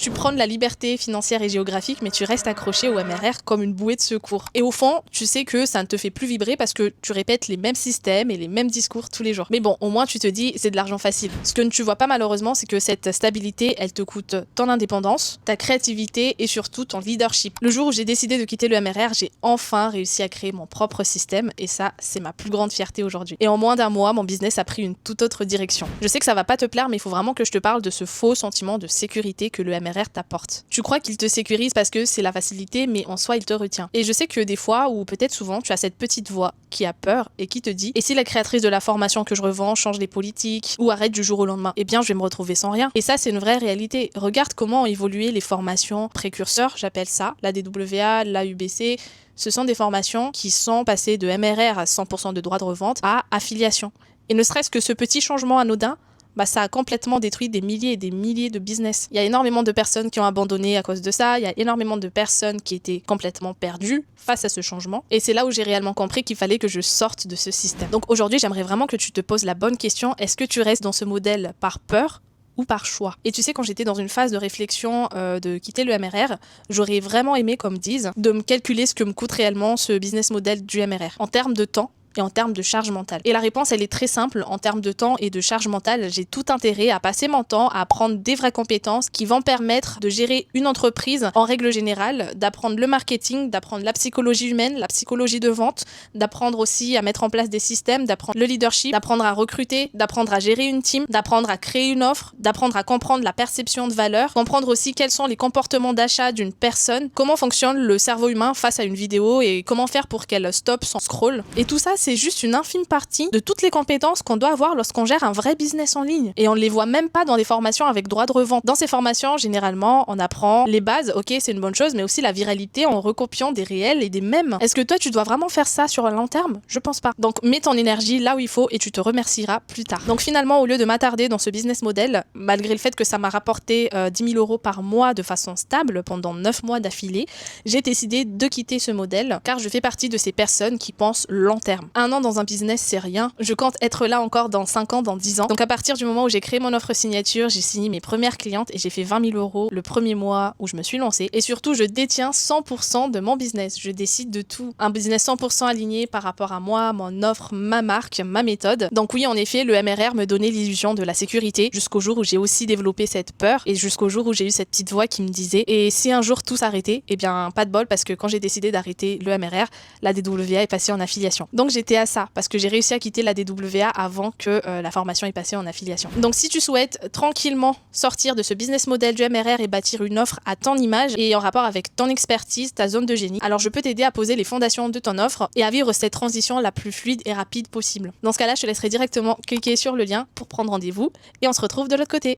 Tu prônes la liberté financière et géographique, mais tu restes accroché au MRR comme une bouée de secours. Et au fond, tu sais que ça ne te fait plus vibrer parce que tu répètes les mêmes systèmes et les mêmes discours tous les jours. Mais bon, au moins tu te dis, c'est de l'argent facile. Ce que tu vois pas malheureusement, c'est que cette stabilité, elle te coûte ton indépendance, ta créativité et surtout ton leadership. Le jour où j'ai décidé de quitter le MRR, j'ai enfin réussi à créer mon propre système et ça, c'est ma plus grande fierté aujourd'hui. Et en moins d'un mois, mon business a pris une toute autre direction. Je sais que ça va pas te plaire, mais il faut vraiment que je te parle de ce faux sentiment de sécurité que le MRR t'apporte. Tu crois qu'il te sécurise parce que c'est la facilité, mais en soi, il te retient. Et je sais que des fois, ou peut-être souvent, tu as cette petite voix qui a peur et qui te dit « Et si la créatrice de la formation que je revends change les politiques ou arrête du jour au lendemain, eh bien, je vais me retrouver sans rien. » Et ça, c'est une vraie réalité. Regarde comment ont évolué les formations précurseurs, j'appelle ça, la DWA, la UBC. Ce sont des formations qui sont passées de MRR à 100% de droits de revente à affiliation. Et ne serait-ce que ce petit changement anodin, ça a complètement détruit des milliers et des milliers de business. Il y a énormément de personnes qui ont abandonné à cause de ça, il y a énormément de personnes qui étaient complètement perdues face à ce changement. Et c'est là où j'ai réellement compris qu'il fallait que je sorte de ce système. Donc aujourd'hui, j'aimerais vraiment que tu te poses la bonne question, est-ce que tu restes dans ce modèle par peur ou par choix? Et tu sais, quand j'étais dans une phase de réflexion de quitter le MRR, j'aurais vraiment aimé, comme disent, de me calculer ce que me coûte réellement ce business model du MRR en termes de temps et en termes de charge mentale. Et la réponse, elle est très simple. En termes de temps et de charge mentale, j'ai tout intérêt à passer mon temps à apprendre des vraies compétences qui vont permettre de gérer une entreprise en règle générale, d'apprendre le marketing, d'apprendre la psychologie humaine, la psychologie de vente, d'apprendre aussi à mettre en place des systèmes, d'apprendre le leadership, d'apprendre à recruter, d'apprendre à gérer une team, d'apprendre à créer une offre, d'apprendre à comprendre la perception de valeur, comprendre aussi quels sont les comportements d'achat d'une personne, comment fonctionne le cerveau humain face à une vidéo et comment faire pour qu'elle stoppe son scroll. Et tout ça, c'est juste une infime partie de toutes les compétences qu'on doit avoir lorsqu'on gère un vrai business en ligne. Et on ne les voit même pas dans des formations avec droit de revente. Dans ces formations, généralement, on apprend les bases, ok, c'est une bonne chose, mais aussi la viralité en recopiant des réels et des mèmes. Est-ce que toi, tu dois vraiment faire ça sur un long terme? Je pense pas. Donc, mets ton énergie là où il faut et tu te remercieras plus tard. Donc, finalement, au lieu de m'attarder dans ce business model, malgré le fait que ça m'a rapporté 10 000 € par mois de façon stable pendant 9 mois d'affilée, j'ai décidé de quitter ce modèle car je fais partie de ces personnes qui pensent long terme. Un an dans un business, c'est rien. Je compte être là encore dans 5 ans, dans 10 ans. Donc à partir du moment où j'ai créé mon offre signature, j'ai signé mes premières clientes et j'ai fait 20 000 € le premier mois où je me suis lancée. Et surtout, je détiens 100% de mon business. Je décide de tout. Un business 100% aligné par rapport à moi, mon offre, ma marque, ma méthode. Donc oui, en effet, le MRR me donnait l'illusion de la sécurité jusqu'au jour où j'ai aussi développé cette peur et jusqu'au jour où j'ai eu cette petite voix qui me disait et si un jour tout s'arrêtait, eh bien pas de bol parce que quand j'ai décidé d'arrêter le MRR, la DWA est passée en affiliation. Donc j'étais à ça parce que j'ai réussi à quitter la DWA avant que la formation est passée en affiliation. Donc si tu souhaites tranquillement sortir de ce business model du MRR et bâtir une offre à ton image et en rapport avec ton expertise, ta zone de génie, alors je peux t'aider à poser les fondations de ton offre et à vivre cette transition la plus fluide et rapide possible. Dans ce cas-là, je te laisserai directement cliquer sur le lien pour prendre rendez-vous et on se retrouve de l'autre côté.